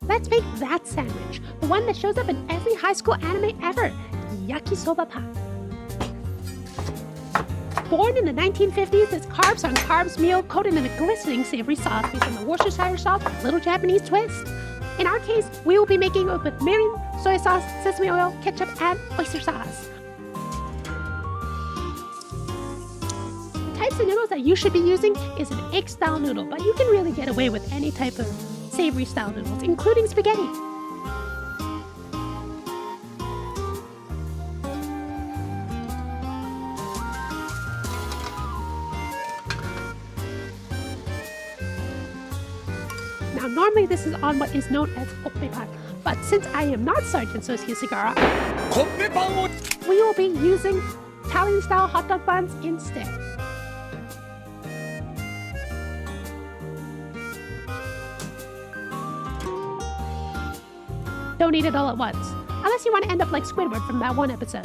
Let's make that sandwich, the one that shows up in every high school anime ever, Yakisoba Pan. Born in the 1950s, this carbs-on-carbs meal coated in a glistening savory sauce based on the Worcestershire sauce with a little Japanese twist. In our case, we will be making it with mirin, soy sauce, sesame oil, ketchup, and oyster sauce. The types of noodles that you should be using is an egg-style noodle, but you can really get away with any type of savory-style noodles, including spaghetti. Now, normally this is on what is known as Koppe Pan, but since I am not Sergeant Soysauce Cigara, we will be using Italian-style hot dog buns instead. Don't eat it all at once, unless you want to end up like Squidward from that one episode.